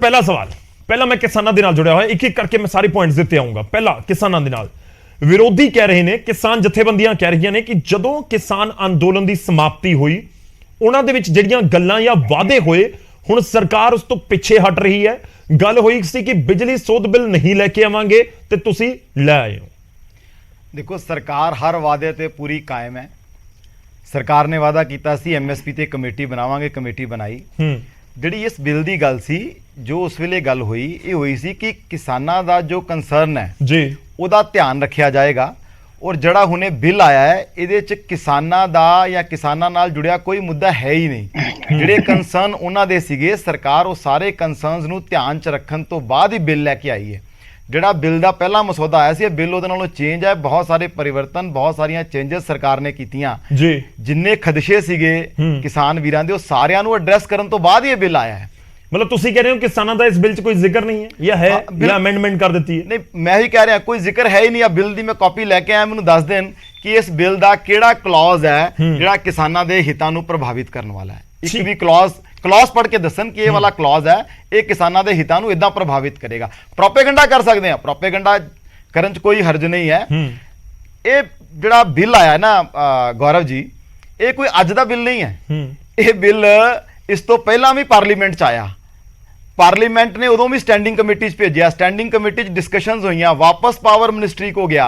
पहला सवाल, पहला मैं किसानों के नाल जुड़िया होया, एक एक करके मैं सारे पॉइंट्स देते आऊंगा। पहला किसानों के नाल विरोधी कह रहे ने, किसान जथेबंदियां कह रही ने कि जदों किसान अंदोलन की समाप्ति हुई उन्हां दे विच जिहड़ियां गल्लां या वादे होए हुण सरकार उस तो पिछे हट रही है। गल होई सी कि बिजली सोध बिल नहीं लैके आवांगे ते तुसीं लै आए हो। देखो सरकार हर वादे ते पूरी कायम है। सरकार ने वादा किया सी MSP ते कमेटी बनावांगे, कमेटी बनाई। जिहड़ी इस बिल की गल सी, जो उस वेले गल हुई ये हुई सी कि किसानां दा जो कंसर्न है जी ਉਹਦਾ ਧਿਆਨ ਰੱਖਿਆ ਜਾਏਗਾ। ਔਰ ਜਿਹੜਾ ਹੁਣੇ ਬਿੱਲ ਆਇਆ ਹੈ ਇਹਦੇ ਚ ਕਿਸਾਨਾਂ ਦਾ ਜਾਂ ਕਿਸਾਨਾਂ ਨਾਲ ਜੁੜਿਆ ਕੋਈ ਮੁੱਦਾ ਹੈ ਹੀ ਨਹੀਂ। ਜਿਹੜੇ ਕੰਸਰਨ ਉਹਨਾਂ ਦੇ ਸੀਗੇ, ਸਰਕਾਰ ਉਹ ਸਾਰੇ ਕੰਸਰਨਸ ਨੂੰ ਧਿਆਨ ਚ ਰੱਖਣ ਤੋਂ ਬਾਅਦ ਹੀ ਬਿੱਲ ਲੈ ਕੇ ਆਈ ਹੈ। ਜਿਹੜਾ ਬਿੱਲ ਦਾ ਪਹਿਲਾ ਮਸੌਦਾ ਆਇਆ ਸੀ, ਇਹ ਬਿੱਲ ਉਹਦੇ ਨਾਲੋਂ ਚੇਂਜ ਹੈ। ਬਹੁਤ ਸਾਰੇ ਪਰਿਵਰਤਨ, ਬਹੁਤ ਸਾਰੀਆਂ ਚੇਂਜਸ ਸਰਕਾਰ ਨੇ ਕੀਤੀਆਂ ਜੀ। ਜਿੰਨੇ ਖਦਸ਼ੇ ਸੀਗੇ ਕਿਸਾਨ ਵੀਰਾਂ ਦੇ, ਉਹ ਸਾਰਿਆਂ ਨੂੰ ਐਡਰੈਸ ਕਰਨ ਤੋਂ ਬਾਅਦ ਹੀ ਇਹ ਬਿੱਲ ਆਇਆ ਹੈ। मतलब तुसी कह रहे हो किसानों का इस बिल च कोई जिक्र नहीं है या है या अमेंडमेंट कर देती है? नहीं, मैं ही कह रहा कोई जिक्र है ही नहीं। बिल की मैं कॉपी लैके आया, मैनूं दस देन कि इस बिल का किहड़ा क्लॉज है जिहड़ा किसानां दे हितां नूं प्रभावित करने वाला है। एक भी क्लॉज पढ़ के दसन कि ये वाला क्लॉज है ये किसानां दे हितां नूं इदां प्रभावित करेगा। प्रोपेगेंडा कर सकते हैं, प्रोपेगेंडा करन च कोई हर्ज नहीं है। ये जिहड़ा बिल आया ना गौरव जी, ये कोई अज दा बिल नहीं है। ये बिल इस तो पहला भी पार्लीमेंट च आया। पार्लीमेंट ने उदों भी स्टैंडिंग कमेटी भेजा, स्टैंडिंग कमेटी डिस्कशनस हुई, वापस पावर मिनिस्ट्री को गया,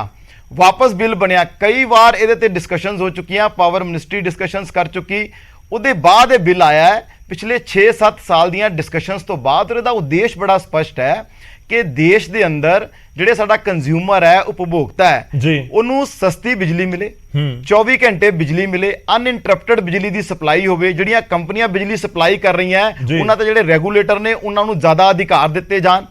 वापस बिल बनया। कई बार ये डिस्कशनस हो चुकी, पावर मिनिस्ट्री डिस्कशनस कर चुकी। उसके बाद ये बिल आया है पिछले 6-7 साल दी डिस्कशनस तो बाद। और इसका उद्देश्य बड़ा स्पष्ट है कि देश के अंदर ਜਿਹੜੇ ਸਾਡਾ ਕੰਜ਼ਿਊਮਰ ਹੈ, ਉਪਭੋਗਤਾ ਹੈ ਜੀ, ਉਹਨੂੰ ਸਸਤੀ ਬਿਜਲੀ ਮਿਲੇ, 24 ਘੰਟੇ ਬਿਜਲੀ ਮਿਲੇ, ਅਨਇੰਟਰਪਟਡ ਬਿਜਲੀ ਦੀ ਸਪਲਾਈ ਹੋਵੇ। ਜਿਹੜੀਆਂ ਕੰਪਨੀਆਂ ਬਿਜਲੀ ਸਪਲਾਈ ਕਰ ਰਹੀਆਂ ਉਹਨਾਂ ਤੇ ਜਿਹੜੇ ਰੈਗੂਲੇਟਰ ਨੇ ਉਹਨਾਂ ਨੂੰ ਜ਼ਿਆਦਾ ਅਧਿਕਾਰ ਦਿੱਤੇ ਜਾਣ।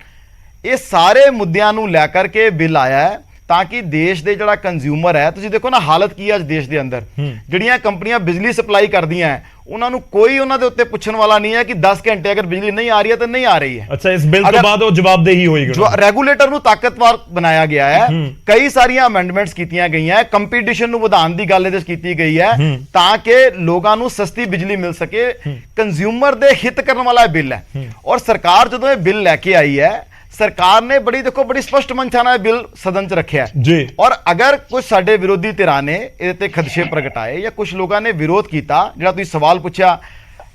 ਇਹ ਸਾਰੇ ਮੁੱਦਿਆਂ ਨੂੰ ਲੈ ਕਰਕੇ ਬਿੱਲ ਆਇਆ ਹੈ ਤਾਂ ਕਿ ਦੇਸ਼ ਦੇ ਜਿਹੜਾ ਕੰਜ਼ਿਊਮਰ ਹੈ, ਤੁਸੀਂ ਦੇਖੋ ਨਾ ਹਾਲਤ ਕੀ ਹੈ ਅੱਜ ਦੇਸ਼ ਦੇ ਅੰਦਰ। ਜਿਹੜੀਆਂ ਕੰਪਨੀਆਂ ਬਿਜਲੀ ਸਪਲਾਈ ਕਰਦੀਆਂ ਹੈ ਉਹਨਾਂ ਨੂੰ ਕੋਈ ਉਹਨਾਂ ਦੇ ਉੱਤੇ ਪੁੱਛਣ ਵਾਲਾ ਨਹੀਂ ਹੈ ਕਿ 10 ਘੰਟੇ ਅਗਰ ਬਿਜਲੀ ਨਹੀਂ ਆ ਰਹੀ ਹੈ ਤਾਂ ਨਹੀਂ ਆ ਰਹੀ ਹੈ। ਅੱਛਾ, ਇਸ ਬਿੱਲ ਤੋਂ ਬਾਅਦ ਉਹ ਜਵਾਬਦੇਹੀ ਹੋਏਗੀ। ਰੈਗੂਲੇਟਰ ਨੂੰ ਤਾਕਤਵਰ ਬਣਾਇਆ ਗਿਆ ਹੈ। ਕਈ ਸਾਰੀਆਂ ਅਮੈਂਡਮੈਂਟਸ ਕੀਤੀਆਂ ਗਈਆਂ, ਕੰਪੀਟੀਸ਼ਨ ਨੂੰ ਵਧਾਉਣ ਦੀ ਗੱਲ ਇਹਦੇ ਵਿੱਚ ਕੀਤੀ ਗਈ ਹੈ ਤਾਂ ਕਿ ਲੋਕਾਂ ਨੂੰ ਸਸਤੀ ਬਿਜਲੀ ਮਿਲ ਸਕੇ। ਕੰਜ਼ਿਊਮਰ ਦੇ ਹਿੱਤ ਕਰਨ ਵਾਲਾ ਇਹ ਬਿੱਲ ਹੈ। ਔਰ ਸਰਕਾਰ ਜਦੋਂ ਇਹ ਬਿੱਲ ਲੈ ਕੇ ਆਈ ਹੈ, सरकार ने बड़ी स्पष्ट मंशा नाल बिल सदन च रखा है। और अगर कुछ साडे विरोधी धिरां ने इहदे ते खदशे प्रगटाए या कुछ लोगों ने विरोध किया, जिहड़ा तुसीं सवाल पूछा,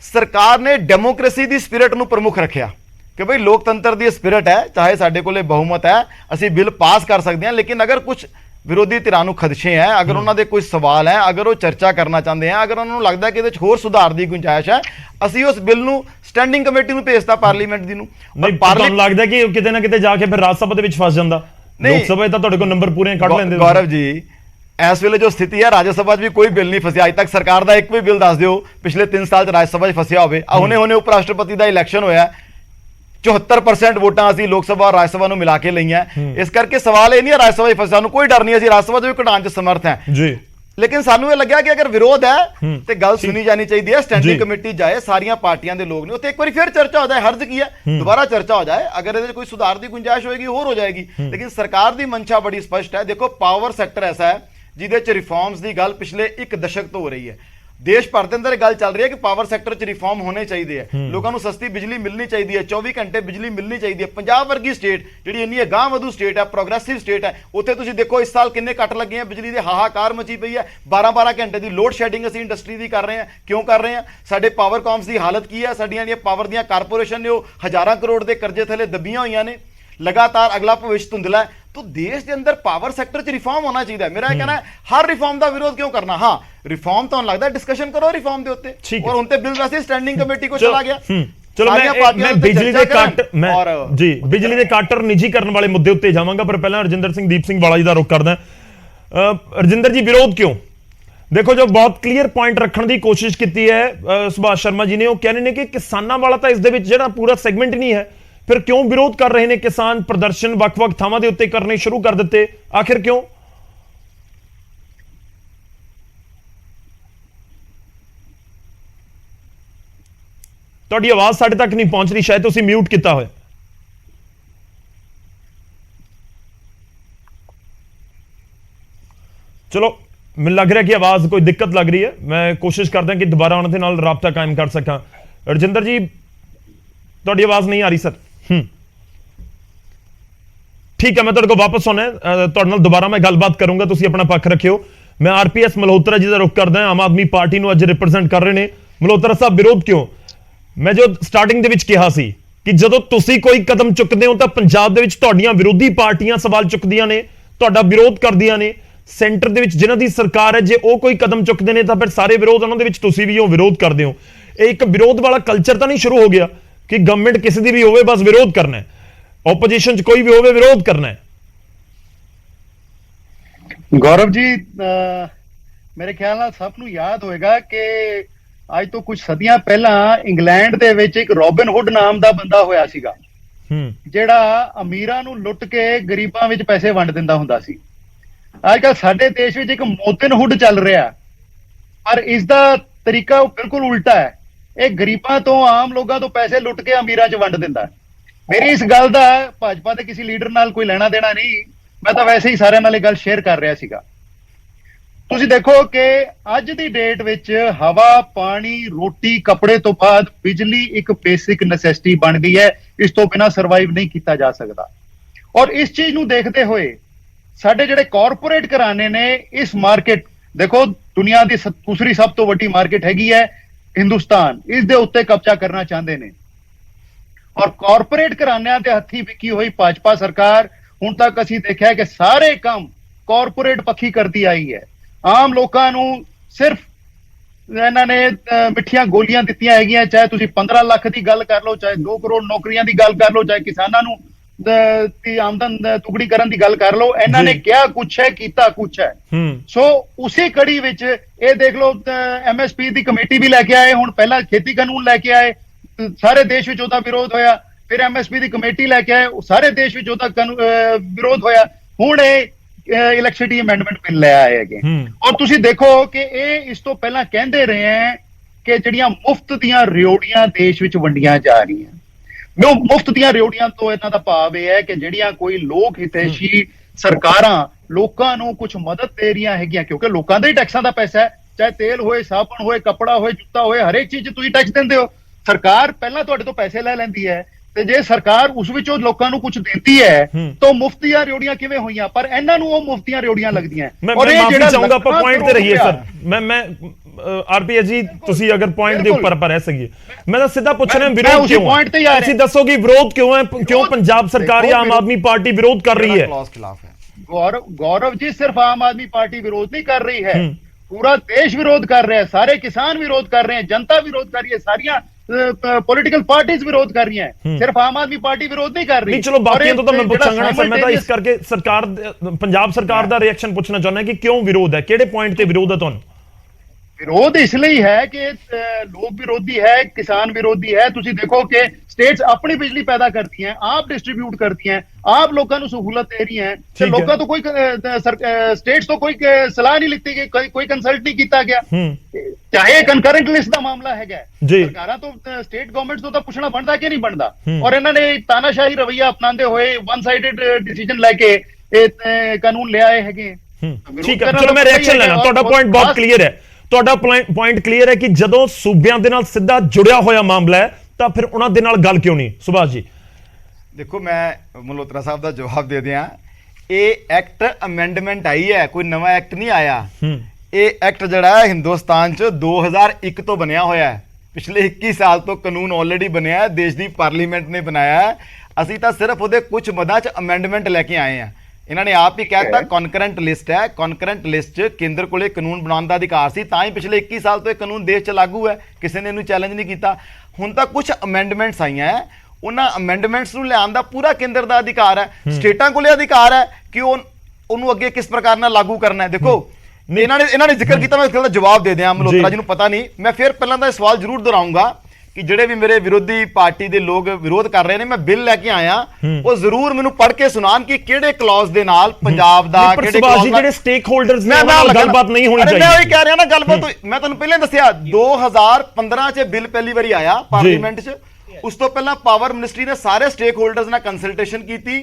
सरकार ने डेमोक्रेसी दी स्पिरिट नूं प्रमुख रखिया कि भाई लोकतंत्र दी स्पिरिट है, चाहे साडे कोले बहुमत है, असीं बिल पास कर सकते हैं। लेकिन अगर कुछ विरोधी धिरां नूं खदशे हैं, अगर उन्होंने कोई सवाल है, अगर वो चर्चा करना चाहते हैं, अगर उन्होंने लगता है कि इहदे होर सुधार की गुंजाइश है, असीं उस बिल नूं स्टैंडिंग कमेटी नूं भेजता पार्लीमेंट दी नूं। तुहानूं लगदा है कि किते ना किते जाके फिर राज सभा दे विच फस जांदा? लोक सभा तां तुहाडे कोल नंबर पूरे कढ लैंदे। गौरव जी, इस वेले जो स्थिति है, राज्य सभा भी कोई बिल नहीं फसिया अज तक। सरकार का एक भी बिल दस दिओ पिछले 3 साल राज्य सभा फसिया होवे। हुणे हुणे उप राष्ट्रपति का इलैक्शन होया, 74% वोटां असीं लोक सभा और राज्य सभा नूं मिला के लईआं। इस करके सवाल ये नहीं है राज्य सभा फसिया, सानूं कोई डर नहीं, असीं राज्य सभा भी घटाउण च समर्थ हैं जी। लेकिन सानू ये लग्या कि अगर विरोध है तो गल सुनी जानी चाहिए है। स्टैंडिंग कमेटी जाए, सारियां पार्टियां दे लोग ने उत्ते एक बार फिर चर्चा हो जाए, हर्ज की है, दोबारा चर्चा हो जाए। अगर इहदे कोई सुधार की गुंजाइश होगी होर हो जाएगी। लेकिन सरकार की मंशा बड़ी स्पष्ट है। देखो, पावर सैक्टर ऐसा है जिहदे च रिफॉर्म्स की गल पिछले 1 दशक तो हो रही है। देश भर के अंदर गल चल रही है कि पावर सैक्टर च रिफॉर्म होने चाहिए है, लोगों को सस्ती बिजली मिलनी चाहिए है, 24 घंटे बिजली मिलनी चाहिए है। पंजाब वर्गी स्टेट जिहड़ी इन्नी अगांह वधू स्टेट है, प्रोग्रेसिव स्टेट है, उत्थे तुसीं देखो इस साल किन्ने कट लगे हैं, बिजली की हाहाकार मची पई है। 12-12 घंटे की लोड शेडिंग असीं इंडस्ट्री की कर रहे हैं। क्यों कर रहे हैं? साडे पावर कॉम्स की हालत की है? साडियां जिहड़ियां पावर दीयां कारपोरेशन ने वो हज़ारां करोड़ के कर्जे थले दबियां होईयां ने, लगातार अगला भविष्य धुंधला है। तो देश के अंदर पावर सेक्टर च रिफॉर्म होना चाहिए। मेरा कहना है हर रिफॉर्म का विरोध क्यों करना? हाँ, रिफॉर्म तो लगता है डिस्कशन करो रिफॉर्म के उत्ते, और उनते बिल वैसे स्टैंडिंग कमेटी को चला गया। चलो मैं बिजली के कट जी बिजली के कट और निजी करने वाले मुद्दे उत्ते जावांगा, पर पहला रजिंदर सिंह दीप सिंह वाला जी का रुख करदा। रजिंदर जी, विरोध क्यों? देखो, जो बहुत क्लीयर पॉइंट रखने की कोशिश की है सुभाष शर्मा जी ने, वो कहने ने कि किसानों वाला तो इस दे विच जिहड़ा पूरा सेगमेंट नहीं है, फिर क्यों विरोध कर रहे हैं किसान? प्रदर्शन वक-वक थावां दे उत्ते करने शुरू कर दिते, आखिर क्यों? तुहाडी आवाज साडे तक नहीं पहुंच रही, शायद तुसीं म्यूट किया होया। चलो, मैनूं लग रहा कि आवाज कोई दिक्कत लग रही है, मैं कोशिश करदा कि दोबारा उन्हां दे नाल राबता कायम कर सकां। रजिंदर जी, तुहाडी आवाज नहीं आ रही सर। ਠੀਕ ਹੈ, ਮੈਂ ਤੁਹਾਡੇ ਕੋਲ ਵਾਪਸ ਆਉਣਾ ਤੁਹਾਡੇ ਨਾਲ ਦੁਬਾਰਾ ਮੈਂ ਗੱਲਬਾਤ ਕਰੂੰਗਾ, ਤੁਸੀਂ ਆਪਣਾ ਪੱਖ ਰੱਖਿਓ। ਮੈਂ ਆਰਪੀਐਸ ਮਲਹੋਤਰਾ ਜੀ ਦਾ ਰੁਖ ਕਰਦਾ ਹਾਂ, ਆਮ ਆਦਮੀ ਪਾਰਟੀ ਨੂੰ ਅੱਜ ਰਿਪਰੈਜ਼ੈਂਟ ਕਰ ਰਹੇ ਨੇ। ਮਲਹੋਤਰਾ ਸਾਹਿਬ, ਵਿਰੋਧ ਕਿਉਂ? ਮੈਂ ਜੋ ਸਟਾਰਟਿੰਗ ਦੇ ਵਿੱਚ ਕਿਹਾ ਸੀ ਕਿ ਜਦੋਂ ਤੁਸੀਂ ਕੋਈ ਕਦਮ ਚੁੱਕਦੇ ਹੋ ਤਾਂ ਪੰਜਾਬ ਦੇ ਵਿੱਚ ਤੁਹਾਡੀਆਂ ਵਿਰੋਧੀ ਪਾਰਟੀਆਂ ਸਵਾਲ ਚੁੱਕਦੀਆਂ ਨੇ, ਤੁਹਾਡਾ ਵਿਰੋਧ ਕਰਦੀਆਂ ਨੇ। ਸੈਂਟਰ ਦੇ ਵਿੱਚ ਜਿਨ੍ਹਾਂ ਦੀ ਸਰਕਾਰ ਹੈ, ਜੇ ਉਹ ਕੋਈ ਕਦਮ ਚੁੱਕਦੇ ਨੇ ਤਾਂ ਫਿਰ ਸਾਰੇ ਵਿਰੋਧ ਉਹਨਾਂ ਦੇ ਵਿੱਚ ਤੁਸੀਂ ਵੀ ਉਹ ਵਿਰੋਧ ਕਰਦੇ ਹੋ। ਇਹ ਇੱਕ ਵਿਰੋਧ ਵਾਲਾ ਕਲਚਰ ਤਾਂ ਨਹੀਂ ਸ਼ੁਰੂ ਹੋ ਗਿਆ ਕਿ ਗਵਰਨਮੈਂਟ ਕਿਸੇ ਦੀ ਵੀ ਹੋਵੇ ਬਸ ਵਿਰੋਧ ਕਰਨਾ ਹੈ, ਆਪੋਜੀਸ਼ਨ 'ਚ ਕੋਈ ਵੀ ਹੋਵੇ ਵਿਰੋਧ ਕਰਨਾ ਹੈ? ਗੌਰਵ ਜੀ, ਮੇਰੇ ਖਿਆਲ ਨਾਲ ਸਭ ਨੂੰ ਯਾਦ ਹੋਏਗਾ ਕਿ ਅੱਜ ਤੋਂ ਕੁਝ ਸਦੀਆਂ ਪਹਿਲਾਂ ਇੰਗਲੈਂਡ ਦੇ ਵਿੱਚ ਇੱਕ ਰੋਬਿਨ ਹੁੱਡ ਨਾਮ ਦਾ ਬੰਦਾ ਹੋਇਆ ਸੀਗਾ, ਜਿਹੜਾ ਅਮੀਰਾਂ ਨੂੰ ਲੁੱਟ ਕੇ ਗਰੀਬਾਂ ਵਿੱਚ ਪੈਸੇ ਵੰਡ ਦਿੰਦਾ ਹੁੰਦਾ ਸੀ। ਅੱਜ ਕੱਲ੍ਹ ਸਾਡੇ ਦੇਸ਼ ਵਿੱਚ ਇੱਕ ਮੋਤਨ ਹੁੱਡ ਚੱਲ ਰਿਹਾ, ਪਰ ਇਸ ਦਾ ਤਰੀਕਾ ਬਿਲਕੁਲ ਉਲਟਾ ਹੈ। ਇਹ ਗਰੀਬਾਂ ਤੋਂ, ਆਮ ਲੋਕਾਂ ਤੋਂ ਪੈਸੇ ਲੁੱਟ ਕੇ ਅਮੀਰਾਂ 'ਚ ਵੰਡ ਦਿੰਦਾ। ਮੇਰੀ ਇਸ ਗੱਲ ਦਾ ਭਾਜਪਾ ਦੇ ਕਿਸੇ ਲੀਡਰ ਨਾਲ ਕੋਈ ਲੈਣਾ ਦੇਣਾ ਨਹੀਂ, ਮੈਂ ਤਾਂ ਵੈਸੇ ਹੀ ਸਾਰਿਆਂ ਨਾਲ ਇਹ ਗੱਲ ਸ਼ੇਅਰ ਕਰ ਰਿਹਾ ਸੀਗਾ। ਤੁਸੀਂ ਦੇਖੋ ਕਿ ਅੱਜ ਦੀ ਡੇਟ ਵਿੱਚ ਹਵਾ, ਪਾਣੀ, ਰੋਟੀ, ਕੱਪੜੇ ਤੋਂ ਬਾਅਦ ਬਿਜਲੀ ਇੱਕ ਬੇਸਿਕ ਨੈਸੈਸਿਟੀ ਬਣ ਗਈ ਹੈ। ਇਸ ਤੋਂ ਬਿਨਾਂ ਸਰਵਾਈਵ ਨਹੀਂ ਕੀਤਾ ਜਾ ਸਕਦਾ। ਔਰ ਇਸ ਚੀਜ਼ ਨੂੰ ਦੇਖਦੇ ਹੋਏ ਸਾਡੇ ਜਿਹੜੇ ਕਾਰਪੋਰੇਟ ਘਰਾਣੇ ਨੇ, ਇਸ ਮਾਰਕੀਟ, ਦੇਖੋ ਦੁਨੀਆ ਦੀ ਦੂਸਰੀ ਸਭ ਤੋਂ ਵੱਡੀ ਮਾਰਕੀਟ ਹੈਗੀ ਹੈ ਹਿੰਦੁਸਤਾਨ, ਇਸ ਦੇ ਉੱਤੇ ਕਬਜ਼ਾ ਕਰਨਾ ਚਾਹੁੰਦੇ ਨੇ। ਔਰ ਕਾਰਪੋਰੇਟ ਘਰਾਣਿਆਂ ਦੇ ਹੱਥੀ ਵਿਕੀ ਹੋਈ ਭਾਜਪਾ ਸਰਕਾਰ ਹੁਣ ਤੱਕ ਅਸੀਂ ਦੇਖਿਆ ਕਿ ਸਾਰੇ ਕੰਮ ਕਾਰਪੋਰੇਟ ਪੱਖੀ ਕਰਦੀ ਆਈ ਹੈ। ਆਮ ਲੋਕਾਂ ਨੂੰ ਸਿਰਫ ਇਹਨਾਂ ਨੇ ਮਿੱਠੀਆਂ ਗੋਲੀਆਂ ਦਿੱਤੀਆਂ ਹੈਗੀਆਂ, ਚਾਹੇ ਤੁਸੀਂ 15 ਲੱਖ ਦੀ ਗੱਲ ਕਰ ਲਓ, ਚਾਹੇ 2 ਕਰੋੜ ਨੌਕਰੀਆਂ ਦੀ ਗੱਲ ਕਰ ਲਓ, ਚਾਹੇ ਕਿਸਾਨਾਂ ਨੂੰ ਦੀ ਆਮਦਨ ਦੁਗਣੀ ਕਰਨ ਦੀ ਗੱਲ ਕਰ ਲਓ। ਇਹਨਾਂ ਨੇ ਕਿਹਾ ਕੁਛ ਹੈ, ਕੀਤਾ ਕੁਛ ਹੈ। ਸੋ ਉਸੇ ਕੜੀ ਵਿੱਚ ਇਹ ਦੇਖ ਲਓ, MSP ਦੀ ਕਮੇਟੀ ਵੀ ਲੈ ਕੇ ਆਏ, ਹੁਣ ਪਹਿਲਾਂ ਖੇਤੀ ਕਾਨੂੰਨ ਲੈ ਕੇ ਆਏ, ਸਾਰੇ ਦੇਸ਼ ਵਿੱਚ ਉਹਦਾ ਵਿਰੋਧ ਹੋਇਆ। ਫਿਰ MSP ਦੀ ਕਮੇਟੀ ਲੈ ਕੇ ਆਏ, ਸਾਰੇ ਦੇਸ਼ ਵਿੱਚ ਉਹਦਾ ਵਿਰੋਧ ਹੋਇਆ। ਹੁਣ ਇਹ ਇਲੈਕਟ੍ਰਿਸਿਟੀ ਅਮੈਂਡਮੈਂਟ ਬਿੱਲ ਲੈ ਆਏ ਹੈਗੇ। ਔਰ ਤੁਸੀਂ ਦੇਖੋ ਕਿ ਇਹ ਇਸ ਤੋਂ ਪਹਿਲਾਂ ਕਹਿੰਦੇ ਰਹੇ ਹੈ ਕਿ ਜਿਹੜੀਆਂ ਮੁਫਤ ਦੀਆਂ ਰਿਓੜੀਆਂ ਦੇਸ਼ ਵਿੱਚ ਵੰਡੀਆਂ ਜਾ ਰਹੀਆਂ, ਮੁਫਤ ਦੀਆਂ ਰਿਓੜੀਆਂ ਤੋਂ ਇਹਨਾਂ ਦਾ ਭਾਵ ਇਹ ਹੈ ਕਿ ਜਿਹੜੀਆਂ ਕੋਈ ਲੋਕ ਹਿਤੈਸ਼ੀ ਸਰਕਾਰਾਂ ਲੋਕਾਂ ਨੂੰ ਕੁਝ ਮਦਦ ਦੇ ਰਹੀਆਂ ਹੈਗੀਆਂ, ਕਿਉਂਕਿ ਲੋਕਾਂ ਦੇ ਹੀ ਟੈਕਸਾਂ ਦਾ ਪੈਸਾ ਹੈ, ਚਾਹੇ ਤੇਲ ਹੋਏ, ਸਾਬਣ ਹੋਏ, ਕੱਪੜਾ ਹੋਏ, ਜੁੱਤਾ ਹੋਏ, ਹਰੇਕ ਚੀਜ਼ ਤੁਸੀਂ ਟੈਕਸ ਦਿੰਦੇ ਹੋ। ਸਰਕਾਰ ਪਹਿਲਾਂ ਤੁਹਾਡੇ ਤੋਂ ਪੈਸੇ ਲੈ ਲੈਂਦੀ ਹੈ, ਤੇ ਜੇ ਸਰਕਾਰ ਉਸ ਵਿੱਚੋਂ ਲੋਕਾਂ ਨੂੰ ਕੁਝ ਦਿੰਦੀ ਹੈ ਤਾਂ ਮੁਫਤੀਆਂ ਰਿਓੜੀਆਂ ਕਿਵੇਂ ਹੋਈਆਂ? ਪਰ ਇਹਨਾਂ ਨੂੰ ਉਹ ਮੁਫਤੀਆਂ ਰਿਓੜੀਆਂ ਲੱਗਦੀਆਂ। ਔਰ ਇਹ ਜਿਹੜਾ ਚਾਹੂੰਗਾ ਆਪਾਂ ਪੁਆਇੰਟ ਤੇ ਰਹੀਏ ਸਰ, ਮੈਂ ਆਰਪੀਐਸ ਜੀ ਤੁਸੀਂ ਅਗਰ ਪੁਆਇੰਟ ਦੇ ਉੱਪਰ ਰਹਿ ਸਕੀਏ, ਮੈਂ ਤਾਂ ਸਿੱਧਾ ਪੁੱਛ ਰਿਹਾ ਵਿਰੋਧ ਕਿਉਂ ਹੈ? ਤੁਸੀਂ ਦੱਸੋ ਕਿ ਵਿਰੋਧ ਕਿਉਂ ਹੈ, ਕਿਉਂ ਪੰਜਾਬ ਸਰਕਾਰ ਜਾਂ ਆਮ ਆਦਮੀ ਪਾਰਟੀ ਵਿਰੋਧ ਕਰ ਰਹੀ ਹੈ? ਗੌਰਵ ਜੀ, ਸਿਰਫ ਆਮ ਆਦਮੀ ਪਾਰਟੀ ਵਿਰੋਧ ਨਹੀਂ ਕਰ ਰਹੀ ਹੈ, ਪੂਰਾ ਦੇਸ਼ ਵਿਰੋਧ ਕਰ ਰਿਹਾ ਹੈ, ਸਾਰੇ ਕਿਸਾਨ ਵਿਰੋਧ ਕਰ ਰਹੇ हैं, जनता विरोध कर रही है, सारियां पॉलिटिकल पार्टीज विरोध कर रही हैं, सिर्फ आम आदमी पार्टी विरोध नहीं कर रही। नहीं चलो बाकियों तो मैं पूछांगा ना सर, मैं तो इस करके सरकार पंजाब सरकार दा रिएक्शन पूछना चाहना है कि क्यों विरोध है, किहड़े पॉइंट ते विरोध है तुहानू? विरोध इसलिए है कि लोग विरोधी है, किसान विरोधी है। तुसी देखो कि स्टेट्स अपनी बिजली पैदा करती हैं, आप डिस्ट्रीब्यूट करती हैं, आप लोगों को सहूलत दे रही हैं, तो लोगों तो कोई स्टेट्स तो कोई सलाह नहीं लिखती, कोई कंसल्ट नहीं किया गया। चाहे कंकरेंट लिस्ट का मामला है, सरकारां तो स्टेट गवर्नमेंट तो पूछना बनता कि नहीं बनता। और इन्होंने तानाशाही रवैया अपनाते हुए वन साइडेड डिसीजन लैके कानून ले आए हैं। ठीक है, चलो मैं रिएक्शन लेना, तुहाडा पॉइंट बहुत क्लियर है। ਤੁਹਾਡਾ ਪੁਆਇੰਟ ਕਲੀਅਰ ਹੈ ਕਿ ਜਦੋਂ ਸੂਬਿਆਂ ਦੇ ਨਾਲ ਸਿੱਧਾ ਜੁੜਿਆ ਹੋਇਆ ਮਾਮਲਾ ਹੈ ਤਾਂ ਫਿਰ ਉਹਨਾਂ ਦੇ ਨਾਲ ਗੱਲ ਕਿਉਂ ਨਹੀਂ? ਸੁਭਾਸ਼ ਜੀ ਦੇਖੋ, ਮੈਂ ਮਲਹੋਤਰਾ ਸਾਹਿਬ ਦਾ ਜਵਾਬ ਦੇ ਦਿਆਂ। ਇਹ ਐਕਟ ਅਮੈਂਡਮੈਂਟ ਆਈ ਹੈ, ਕੋਈ ਨਵਾਂ ਐਕਟ ਨਹੀਂ ਆਇਆ। ਇਹ ਐਕਟ ਜਿਹੜਾ ਹੈ ਹਿੰਦੁਸਤਾਨ 'ਚ 2001 ਤੋਂ ਬਣਿਆ ਹੋਇਆ ਹੈ। ਪਿਛਲੇ 21 ਸਾਲ ਤੋਂ ਕਾਨੂੰਨ ਆਲਰੇਡੀ ਬਣਿਆ ਹੈ, ਦੇਸ਼ ਦੀ ਪਾਰਲੀਮੈਂਟ ਨੇ ਬਣਾਇਆ ਹੈ। ਅਸੀਂ ਤਾਂ ਸਿਰਫ ਉਹਦੇ ਕੁਝ ਮਦਾਂ 'ਚ ਅਮੈਂਡਮੈਂਟ ਲੈ ਕੇ ਆਏ ਹਾਂ। ਇਹਨਾਂ ਨੇ ਆਪ ਹੀ ਕਹਿਤਾ ਕਨਕਰੈਂਟ ਲਿਸਟ ਹੈ, ਕਨਕਰੈਂਟ ਲਿਸਟ 'ਚ ਕੇਂਦਰ ਕੋਲੇ ਕਾਨੂੰਨ ਬਣਾਉਣ ਦਾ ਅਧਿਕਾਰ ਸੀ, ਤਾਂ ਹੀ ਪਿਛਲੇ 21 ਸਾਲ ਤੋਂ ਇਹ ਕਾਨੂੰਨ ਦੇਸ਼ 'ਚ ਲਾਗੂ ਹੈ, ਕਿਸੇ ਨੇ ਇਹਨੂੰ ਚੈਲੰਜ ਨਹੀਂ ਕੀਤਾ। ਹੁਣ ਤਾਂ ਕੁਝ ਅਮੈਂਡਮੈਂਟਸ ਆਈਆਂ ਹੈ, ਉਹਨਾਂ ਅਮੈਂਡਮੈਂਟਸ ਨੂੰ ਲਿਆਉਣ ਦਾ ਪੂਰਾ ਕੇਂਦਰ ਦਾ ਅਧਿਕਾਰ ਹੈ, ਸਟੇਟਾਂ ਕੋਲੇ ਅਧਿਕਾਰ ਹੈ ਕਿ ਉਹਨੂੰ ਅੱਗੇ ਕਿਸ ਪ੍ਰਕਾਰ ਨਾਲ ਲਾਗੂ ਕਰਨਾ ਹੈ। ਦੇਖੋ ਇਹਨਾਂ ਨੇ ਜ਼ਿਕਰ ਕੀਤਾ, ਮੈਂ ਇਸ ਗੱਲ ਦਾ ਜਵਾਬ ਦੇ ਦਿਆਂ। ਮਲਹੋਤਰਾ ਜੀ ਨੂੰ ਪਤਾ ਨਹੀਂ, ਮੈਂ ਫਿਰ ਪਹਿਲਾਂ ਦਾ ਸਵਾਲ ਜ਼ਰੂਰ ਦੁਹਰਾਊਂਗਾ ਕਿ ਜਿਹੜੇ ਵੀ ਮੇਰੇ ਵਿਰੋਧੀ ਪਾਰਟੀ ਦੇ ਲੋਕ ਵਿਰੋਧ ਕਰ ਰਹੇ ਨੇ, ਮੈਂ ਬਿੱਲ ਲੈ ਕੇ ਆਇਆ, ਉਹ ਜ਼ਰੂਰ ਮੈਨੂੰ ਪੜ੍ਹ ਕੇ ਸੁਣਾਉਣ ਕਿ ਕਿਹੜੇ ਕਲੌਜ਼ ਦੇ ਨਾਲ ਪੰਜਾਬ ਦਾ, ਕਿਹੜੇ ਕਲੌਜ਼ ਜਿਹੜੇ ਸਟੇਕ ਹੋਲਡਰਸ ਨੇ ਨਾਲ ਗੱਲਬਾਤ ਨਹੀਂ ਹੋਣੀ ਚਾਹੀਦੀ। ਮੈਂ ਉਹੀ ਕਹਿ ਰਿਹਾ ਨਾ, ਗੱਲਬਾਤ ਮੈਂ ਤੁਹਾਨੂੰ ਪਹਿਲਾਂ ਦੱਸਿਆ 2015 'ਚ ਬਿੱਲ ਪਹਿਲੀ ਵਾਰੀ ਆਇਆ ਪਾਰਲੀਮੈਂਟ 'ਚ। ਉਸ ਤੋਂ ਪਹਿਲਾਂ ਪਾਵਰ ਮਿਨਿਸਟਰੀ ਨੇ ਸਾਰੇ ਸਟੇਕ ਹੋਲਡਰਸ ਨਾਲ ਕੰਸਲਟੇਸ਼ਨ ਕੀਤੀ,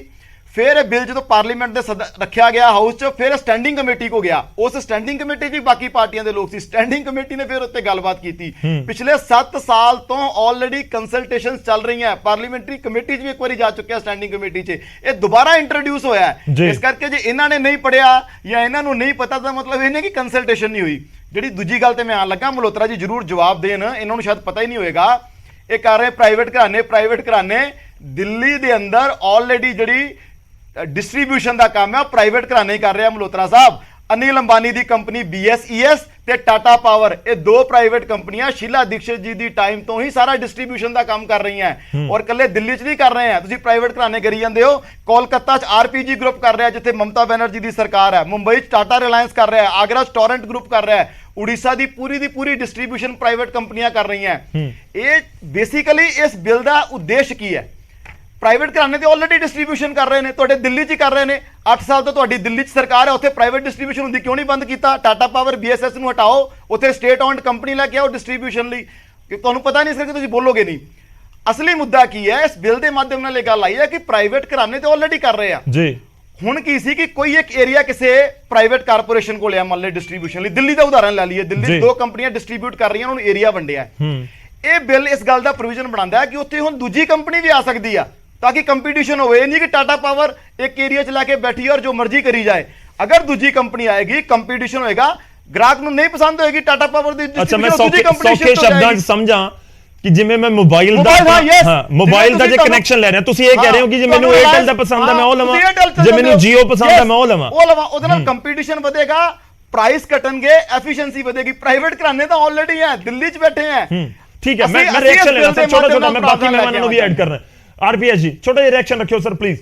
फिर बिल जो पार्लीमेंट ਦੇ ਰੱਖਿਆ ਗਿਆ ਹਾਊਸ 'ਚ ਫਿਰ ਸਟੈਂਡਿੰਗ ਕਮੇਟੀ ਕੋ ਗਿਆ ਉਸ ਸਟੈਂਡਿੰਗ ਕਮੇਟੀ 'ਚ ਵੀ ਬਾਕੀ ਪਾਰਟੀਆਂ ਦੇ ਲੋਕ ਸੀ ਸਟੈਂਡਿੰਗ ਕਮੇਟੀ ਨੇ ਫਿਰ ਉੱਤੇ ਗੱਲਬਾਤ ਕੀਤੀ ਪਿਛਲੇ 7 ਸਾਲ ਤੋਂ ਆਲਰੇਡੀ ਕੰਸਲਟੇਸ਼ਨਸ ਚੱਲ ਰਹੀਆਂ ਪਾਰਲੀਮੈਂਟਰੀ ਕਮੇਟੀ 'ਚ ਵੀ ਇੱਕ ਵਾਰੀ ਜਾ ਚੁੱਕਿਆ ਸਟੈਂਡਿੰਗ ਕਮੇਟੀ 'ਚ ਇਹ ਦੁਬਾਰਾ ਇੰਟਰੋਡਿਊਸ ਹੋਇਆ ਹੈ ਇਸ ਕਰਕੇ ਜੇ ਇਹਨਾਂ ਨੇ ਨਹੀਂ ਪੜਿਆ ਜਾਂ ਇਹਨਾਂ ਨੂੰ ਨਹੀਂ ਪਤਾ ਤਾਂ ਮਤਲਬ ਇਹ ਨਹੀਂ ਕਿ ਕੰਸਲਟੇਸ਼ਨ ਨਹੀਂ ਹੋਈ ਜਿਹੜੀ ਦੂਜੀ ਗੱਲ ਤੇ ਮੈਂ ਆਣ ਲੱਗਾ ਮਲਹੋਤਰਾ ਜੀ ਜ਼ਰੂਰ ਜਵਾਬ ਦੇਣ ਇਹਨਾਂ ਨੂੰ ਸ਼ਾਇਦ ਪਤਾ ਹੀ ਨਹੀਂ ਹੋਏਗਾ ਇਹ ਕਰ ਰਹੇ ਪ੍ਰਾਈਵੇਟ ਘਰਾਣੇ ਦਿੱਲੀ ਦੇ ਅੰਦਰ ਆਲਰੇਡੀ ਜਿਹੜੀ डिस्ट्रीब्यूशन का काम है प्राइवेट घराने ही कर रहे हैं मल्होत्रा साहब अनिल अंबानी की कंपनी BSES ते टाटा पावर ये दो प्राइवेट कंपनियां शीला दीक्षित जी दी टाइम तो ही सारा डिस्ट्रीब्यूशन का काम कर रही हैं और कल्ले दिल्ली च नहीं कर रहे हैं तुसी प्राइवेट घराने करी जांदे हो कोलकाता च RPG ग्रुप कर रहा है जिथे ममता बनर्जी की सरकार है मुंबई च टाटा रिलायंस कर रहा है आगरा च टोरेंट ग्रुप कर रहा है उड़ीसा की पूरी डिस्ट्रीब्यूशन प्राइवेट कंपनियां कर रही हैं ये बेसिकली इस बिल का उद्देश्य की है ਪ੍ਰਾਈਵੇਟ ਘਰਾਣੇ ਤੇ ਆਲਰੇਡੀ ਡਿਸਟ੍ਰੀਬਿਊਸ਼ਨ ਕਰ ਰਹੇ ਨੇ ਤੁਹਾਡੇ ਦਿੱਲੀ 'ਚ ਹੀ ਕਰ ਰਹੇ ਨੇ 8 ਸਾਲ ਤੋਂ ਤੁਹਾਡੀ ਦਿੱਲੀ 'ਚ ਸਰਕਾਰ ਹੈ ਉੱਥੇ ਪ੍ਰਾਈਵੇਟ ਡਿਸਟ੍ਰੀਬਿਊਸ਼ਨ ਹੁੰਦੀ ਕਿਉਂ ਨਹੀਂ ਬੰਦ ਕੀਤਾ ਟਾਟਾ ਪਾਵਰ BSS ਨੂੰ ਹਟਾਓ ਉੱਥੇ ਸਟੇਟ ਓਨਡ ਕੰਪਨੀ ਲੈ ਕੇ ਆਓ ਡਿਸਟ੍ਰੀਬਿਊਸ਼ਨ ਲਈ ਕਿ ਤੁਹਾਨੂੰ ਪਤਾ ਨਹੀਂ ਇਸ ਕਰਕੇ ਤੁਸੀਂ ਬੋਲੋਗੇ ਨਹੀਂ ਅਸਲੀ ਮੁੱਦਾ ਕੀ ਹੈ ਇਸ ਬਿੱਲ ਦੇ ਮਾਧਿਅਮ ਨਾਲ ਇਹ ਗੱਲ ਆਈ ਹੈ ਕਿ ਪ੍ਰਾਈਵੇਟ ਘਰਾਣੇ ਤੇ ਆਲਰੇਡੀ ਕਰ ਰਹੇ ਆ ਜੀ ਹੁਣ ਕੀ ਸੀ ਕਿ ਕੋਈ ਇੱਕ ਏਰੀਆ ਕਿਸੇ ਪ੍ਰਾਈਵੇਟ ਕਾਰਪੋਰੇਸ਼ਨ ਕੋਲ ਆ ਮੰਨ ਲੈ ਡਿਸਟ੍ਰੀਬਿਊਸ਼ਨ ਲਈ ਦਿੱਲੀ ਦਾ ਉਦਾਹਰਨ ਲੈ ਲਈਏ ਦਿੱਲੀ 'ਚ 2 ਕੰਪਨੀਆਂ ਡਿਸਟ੍ਰੀਬਿਊਟ ਕਰ ਰਹੀਆਂ ਉਹਨਾਂ ਨੂੰ ਏਰੀਆ ਵੰਡਿਆ ਇਹ ਬਿੱਲ ਇਸ ਗੱਲ ਦਾ ਪ੍ਰੋਵੀਜ਼ਨ ਬਣਾਉਂਦਾ ਹੈ ਕਿ ਉੱਥੇ ਹੁਣ ਦੂਜੀ ਕੰਪਨੀ ਵੀ ਆ ਸਕਦੀ ਆ ताकि कंपटीशन हो नहीं कि टाटा पावर एक एरिया चला के बैठी और जो मर्जी करी जाए अगर दूसरी कंपनी आएगी कंपटीशन होएगा ग्राहक ਨੂੰ ਨਹੀਂ ਪਸੰਦ ਹੋਏਗੀ टाटा पावर ਦੀ ਅੱਛਾ ਮੈਂ ਸੌਖੇ ਸ਼ਬਦਾਂ ਚ ਸਮਝਾਂ ਕਿ ਜਿਵੇਂ ਮੈਂ ਮੋਬਾਈਲ ਦਾ ਮੋਬਾਈਲ ਦਾ ਜੇ ਕਨੈਕਸ਼ਨ ਲੈ ਰਿਹਾ ਤੁਸੀਂ ਇਹ ਕਹਿ ਰਹੇ ਹੋ ਕਿ ਜੇ ਮੈਨੂੰ 에ਅਰਟੈਲ ਦਾ ਪਸੰਦ ਹੈ ਮੈਂ ਉਹ ਲਵਾਂ ਜੇ ਮੈਨੂੰ ਜੀਓ ਪਸੰਦ ਹੈ ਮੈਂ ਉਹ ਲਵਾਂ ਉਹਦੇ ਨਾਲ ਕੰਪੀਟੀਸ਼ਨ ਵਧੇਗਾ ਪ੍ਰਾਈਸ ਘਟਣਗੇ ਐਫੀਸ਼ੀਐਂਸੀ ਵਧੇਗੀ ਪ੍ਰਾਈਵੇਟ ਘਰਾਣੇ ਤਾਂ ਆਲਰੇਡੀ ਹੈ ਦਿੱਲੀ 'ਚ ਬੈਠੇ ਹੈ ਠੀਕ ਹੈ ਮੈਂ ਰਿਐਕਸ਼ਨ ਲੈਣਾ ਸਰ ਛੋਟਾ ਮੈਂ ਬਾਕੀ ਮਹਿਮਾਨਾਂ ਨੂੰ ਵੀ ਐਡ ਕਰਨਾ RPS ਜੀ ਛੋਟਾ ਜਿਹਾ ਰਿਐਕਸ਼ਨ ਰੱਖਿਓ ਸਰ ਪਲੀਜ਼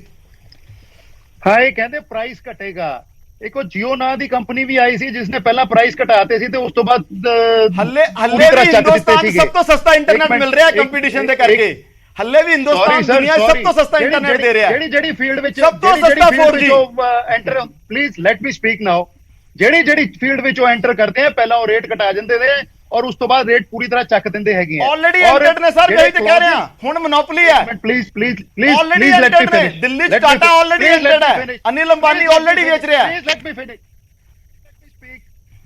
ਹਾਂ ਇਹ ਕਹਿੰਦੇ ਪ੍ਰਾਈਸ ਘਟੇਗਾ ਇੱਕ ਉਹ ਜੀਓ ਨਾਂ ਦੀ ਕੰਪਨੀ ਵੀ ਆਈ ਸੀ ਜਿਸਨੇ ਪਹਿਲਾਂ ਪ੍ਰਾਈਸ ਘਟਾਤੇ ਸੀ ਤੇ ਉਸ ਤੋਂ ਬਾਅਦ ਹੱਲੇ ਵੀ ਹਿੰਦੁਸਤਾਨ ਸਭ ਤੋਂ ਸਸਤਾ ਇੰਟਰਨੈਟ ਮਿਲ ਰਿਹਾ ਕੰਪੀਟੀਸ਼ਨ ਦੇ ਕਰਕੇ ਹੱਲੇ ਵੀ ਹਿੰਦੁਸਤਾਨ ਦੁਨੀਆ ਸਭ ਤੋਂ ਸਸਤਾ ਇੰਟਰਨੈਟ ਦੇ ਰਿਹਾ ਜਿਹੜੀ ਫੀਲਡ ਵਿੱਚ ਸਭ ਤੋਂ ਸਸਤਾ 4G enter please let me speak now ਜਿਹੜੀ ਫੀਲਡ ਵਿੱਚ ਉਹ ਐਂਟਰ ਕਰਦੇ ਆ ਪਹਿਲਾਂ ਉਹ ਰੇਟ ਘਟਾ ਜਾਂਦੇ ਨੇ और उस तो बाद रेट पूरी तरह चक देंदे हैगे हैं ऑलरेडी एंटर्ड ने सर वही तो कह रहे हैं हुन मोनोपोली है please already let me finish Delhi च टाटा ऑलरेडी एंटर्ड है अनिल अंबानी ऑलरेडी बेच रहा है लेट मी फिनिश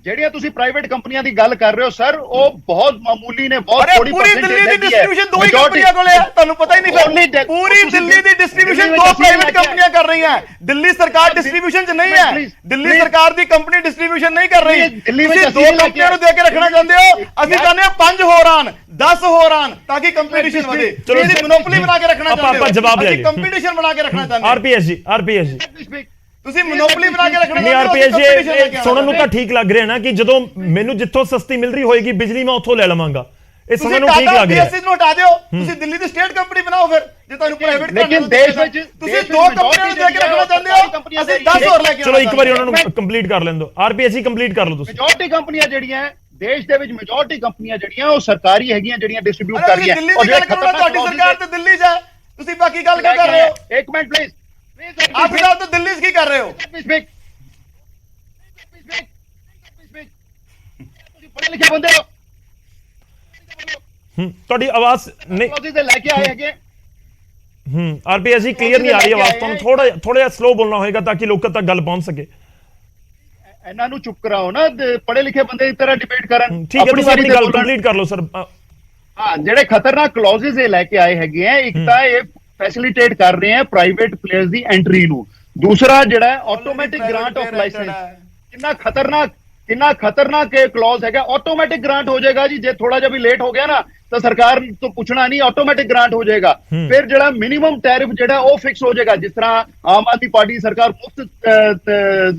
ਜਿਹੜੀਆਂ ਤੁਸੀਂ ਪ੍ਰਾਈਵੇਟ ਕੰਪਨੀਆਂ ਦੀ ਗੱਲ ਕਰ ਰਹੇ ਹੋ ਸਰ ਉਹ ਬਹੁਤ ਮਾਮੂਲੀ ਨੇ ਬਹੁਤ ਥੋੜੀ ਪੂਰੀ ਦਿੱਲੀ ਦੀ ਡਿਸਟ੍ਰੀਬਿਊਸ਼ਨ ਦੋ ਹੀ ਕੰਪਨੀਆਂ ਕੋਲੇ ਹੈ ਤੁਹਾਨੂੰ ਪਤਾ ਹੀ ਨਹੀਂ ਫਿਰ ਪੂਰੀ ਦਿੱਲੀ ਦੀ ਡਿਸਟ੍ਰੀਬਿਊਸ਼ਨ ਦੋ ਪ੍ਰਾਈਵੇਟ ਕੰਪਨੀਆਂ ਕਰ ਰਹੀਆਂ ਦਿੱਲੀ ਸਰਕਾਰ ਡਿਸਟ੍ਰੀਬਿਊਸ਼ਨ 'ਚ ਨਹੀਂ ਹੈ ਦਿੱਲੀ ਸਰਕਾਰ ਦੀ ਕੰਪਨੀ ਡਿਸਟ੍ਰੀਬਿਊਸ਼ਨ ਨਹੀਂ ਕਰ ਰਹੀ ਤੁਸੀਂ ਦੋ ਕੰਪਨੀਆਂ ਨੂੰ ਦੇ ਕੇ ਰੱਖਣਾ ਚਾਹੁੰਦੇ ਹੋ ਅਸੀਂ ਚਾਹੁੰਦੇ ਹਾਂ 5 ਹੋਰ ਆਣ 10 ਹੋਰ ਆਣ ਤਾਂ ਕਿ ਕੰਪੀਟੀਸ਼ਨ ਵਧੇ ਚਲੋ ਇਹਦੀ ਮੋਨੋਪੋਲੀ ਬਣਾ ਕੇ ਰੱਖਣਾ ਚਾਹੁੰਦੇ ਹੋ ਆਪਾਂ ਜਵਾਬ ਲੈ ਕੰਪੀਟੀਸ਼ਨ ਬਣਾ ਕੇ ਰੱਖਣਾ ਚਾਹੁੰਦੇ RPS ਜੀ ਤੁਸੀਂ ਮੋਨੋਪੋਲੀ ਬਣਾ ਕੇ ਰੱਖਣਾ ਨਹੀਂ RPS ਜੀ ਸੁਣਨ ਨੂੰ ਤਾਂ ਠੀਕ ਲੱਗ ਰਿਹਾ ਨਾ ਕਿ ਜਦੋਂ ਮੈਨੂੰ ਜਿੱਥੋਂ ਸਸਤੀ ਮਿਲ ਰਹੀ ਹੋਏਗੀ ਬਿਜਲੀ ਮੈਂ ਉੱਥੋਂ ਲੈ ਲਵਾਂਗਾ ਇਹ ਸੁਣਨ ਨੂੰ ਠੀਕ ਲੱਗ ਰਿਹਾ BSS ਨੂੰ ਹਟਾ ਦਿਓ ਤੁਸੀਂ ਦਿੱਲੀ ਦੀ ਸਟੇਟ ਕੰਪਨੀ ਬਣਾਓ ਫਿਰ ਜੇ ਤੁਹਾਨੂੰ ਪ੍ਰਾਈਵੇਟ ਲੇਕਿਨ ਦੇਸ਼ ਵਿੱਚ ਤੁਸੀਂ ਦੋ ਕੰਪਨੀਆਂ ਨੂੰ ਦੇ ਕੇ ਰੱਖਣਾ ਚਾਹੁੰਦੇ ਹੋ ਅਸੀਂ 10 ਹੋਰ ਲੈ ਕੇ ਚਲੋ ਇੱਕ ਵਾਰੀ ਉਹਨਾਂ ਨੂੰ ਕੰਪਲੀਟ ਕਰ ਲੈਣ ਦਿਓ RPS ਹੀ ਕੰਪਲੀਟ ਕਰ ਲਓ ਤੁਸੀਂ ਮੈਜੋਰਟੀ ਕੰਪਨੀਆਂ ਜਿਹੜੀਆਂ ਦੇਸ਼ ਦੇ ਵਿੱਚ ਮੈਜੋਰਟੀ ਕੰਪਨੀਆਂ ਜਿਹੜੀਆਂ ਉਹ ਸਰਕਾਰੀ ਹੈਗੀਆਂ ਜਿਹੜੀਆਂ ਡਿਸਟ੍ਰੀਬਿਊਟ ਕਰ ਰਹੀਆਂ ਔਰ ਜਿਹੜਾ ਖਤਰਨਾਕ ਤੁਹਾਡੀ ਸਰਕਾਰ ਤੇ ਦਿੱਲੀ 'ਚ ਹੈ ਤੁਸੀਂ ਬਾਕੀ ਗੱਲ ਕਿਉਂ ਕਰ ਰਹੇ ਹੋ ਇੱਕ ਮਿੰਟ ਪਲੀਜ਼ ਆਪ ਫਿਲਹਾਲ ਤਾਂ ਦਿੱਲੀ 'ਚ ਕੀ ਕਰ ਰਹੇ ਹੋ ਤੁਸੀਂ ਪੜ੍ਹੇ ਲਿਖੇ ਬੰਦੇ ਹੋ ਤੁਹਾਡੀ ਆਵਾਜ਼ ਨਹੀਂ ਉਹਦੇ ਲੈ ਕੇ ਆਏ ਹੈਗੇ RPS ਜੀ ਕਲੀਅਰ ਨਹੀਂ ਆ ਰਹੀ ਆਵਾਜ਼ ਤੁਹਾਨੂੰ ਥੋੜਾ ਜਿਹਾ ਸਲੋ ਬੋਲਣਾ ਹੋਏਗਾ ਤਾਂ ਕਿ ਲੋਕਾਂ ਤੱਕ ਗੱਲ ਪਹੁੰਚ ਸਕੇ ਇਹਨਾਂ ਨੂੰ ਚੁੱਪ ਕਰਾਓ ਨਾ ਪੜ੍ਹੇ ਲਿਖੇ ਬੰਦੇ ਇਸ ਤਰ੍ਹਾਂ ਡਿਬੇਟ ਕਰਨ ਠੀਕ ਹੈ ਤੁਸੀਂ ਆਪਣੀ ਗੱਲ ਕੰਪਲੀਟ ਕਰ ਲਓ ਸਰ ਹਾਂ ਜਿਹੜੇ ਖਤਰਨਾਕ ਕਲੌਜ਼ਸ ਇਹ ਲੈ ਕੇ ਆਏ ਹੈਗੇ ਆ ਇੱਕ ਤਾਂ ਇਹ ਫੈਸਿਲਿਟੇਟ ਕਰ ਰਹੇ ਆ ਪ੍ਰਾਈਵੇਟ ਪਲੇਅਰਸ ਦੀ ਐਂਟਰੀ ਨੂੰ ਦੂਸਰਾ ਜਿਹੜਾ ਆਟੋਮੈਟਿਕ ਗ੍ਰਾਂਟ ਆਫ ਲਾਇਸੈਂਸ ਕਿੰਨਾ ਖਤਰਨਾਕ ਇਹ ਕਲੌਜ਼ ਹੈਗਾ ਆਟੋਮੈਟਿਕ ਗ੍ਰਾਂਟ ਹੋ ਜਾਏਗਾ ਜੀ ਜੇ ਥੋੜਾ ਜਿਹਾ ਵੀ ਲੇਟ ਹੋ ਗਿਆ ਨਾ ਤਾਂ ਸਰਕਾਰ ਤੋਂ ਪੁੱਛਣਾ ਨਹੀਂ ਆਟੋਮੈਟਿਕ ਗ੍ਰਾਂਟ ਹੋ ਜਾਏਗਾ ਫਿਰ ਜਿਹੜਾ ਮਿਨੀਮਮ ਟੈਰਿਫ ਜਿਹੜਾ ਉਹ ਫਿਕਸ ਹੋ ਜਾਏਗਾ ਜਿਸ ਤਰ੍ਹਾਂ ਆਮ ਆਦਮੀ ਪਾਰਟੀ ਸਰਕਾਰ ਮੁਫਤ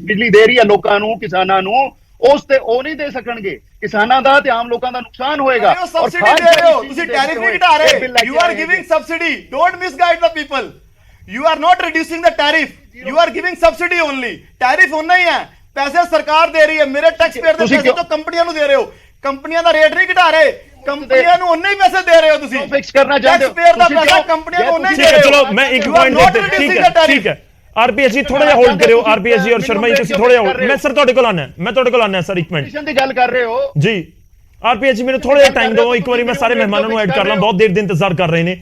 ਬਿਜਲੀ ਦੇ ਰਹੀ ਹੈ ਲੋਕਾਂ ਨੂੰ ਕਿਸਾਨਾਂ ਨੂੰ ਉਸ ਤੇ ਉਹ ਨਹੀਂ ਦੇ ਸਕਣਗੇ ਕਿਸਾਨਾਂ ਦਾ ਤੇ ਆਮ ਲੋਕਾਂ ਦਾ ਨੁਕਸਾਨ ਹੋਏਗਾ ਔਰ ਖਾਸ ਦੇ ਰਹੇ ਹੋ ਤੁਸੀਂ ਟੈਰਿਫ ਨਹੀਂ ਘਟਾ ਰਹੇ you are giving subsidy don't misguide the people you are not reducing the tariff you are giving subsidy only tariff ਉਨਾ ਹੀ ਹੈ ਪੈਸੇ ਸਰਕਾਰ ਦੇ ਰਹੀ ਹੈ ਮੇਰੇ ਟੈਕਸ ਪੇਅਰ ਦੇ ਪੈਸੇ ਤੋਂ ਕੰਪਨੀਆਂ ਨੂੰ ਦੇ ਰਹੇ ਹੋ ਕੰਪਨੀਆਂ ਦਾ ਰੇਟ ਨਹੀਂ ਘਟਾ ਰਹੇ ਕੰਪਨੀਆਂ ਨੂੰ ਉਨੇ ਹੀ ਪੈਸੇ ਦੇ ਰਹੇ ਹੋ ਤੁਸੀਂ ਫਿਕਸ ਕਰਨਾ ਚਾਹੁੰਦੇ ਹੋ ਟੈਕਸ ਪੇਅਰ ਦਾ ਪੈਸਾ ਕੰਪਨੀਆਂ ਨੂੰ ਉਨੇ ਹੀ ਦੇ ਰਹੇ ਹੋ ਚਲੋ ਮੈਂ ਇੱਕ ਪੁਆਇੰਟ ਠੀਕ ਹੈ RPS ਜੀ ਥੋੜਾ ਜਿਹਾ ਹੋਲਡ ਕਰਿਓ RPS ਜੀ ਔਰ ਸ਼ਰਮਾ ਜੀ ਤੁਸੀਂ ਥੋੜਾ ਜਿਹਾ ਮੈਂ ਸਰ ਤੁਹਾਡੇ ਕੋਲ ਆਣਾ ਸਰ ਇੱਕ ਮਿੰਟ ਦੀ ਗੱਲ ਕਰ ਰਹੇ ਹੋ ਜੀ RPS ਜੀ ਮੈਨੂੰ ਥੋੜਾ ਜਿਹਾ ਟਾਈਮ ਦਿਓ ਇੱਕ ਵਾਰੀ ਮੈਂ ਸਾਰੇ ਮਹਿਮਾਨਾਂ ਨੂੰ ਐਡ ਕਰ ਲਾਂ ਬਹੁਤ ਦੇਰ ਦੇ ਇੰਤਜ਼ਾਰ ਕਰ ਰਹੇ ਨੇ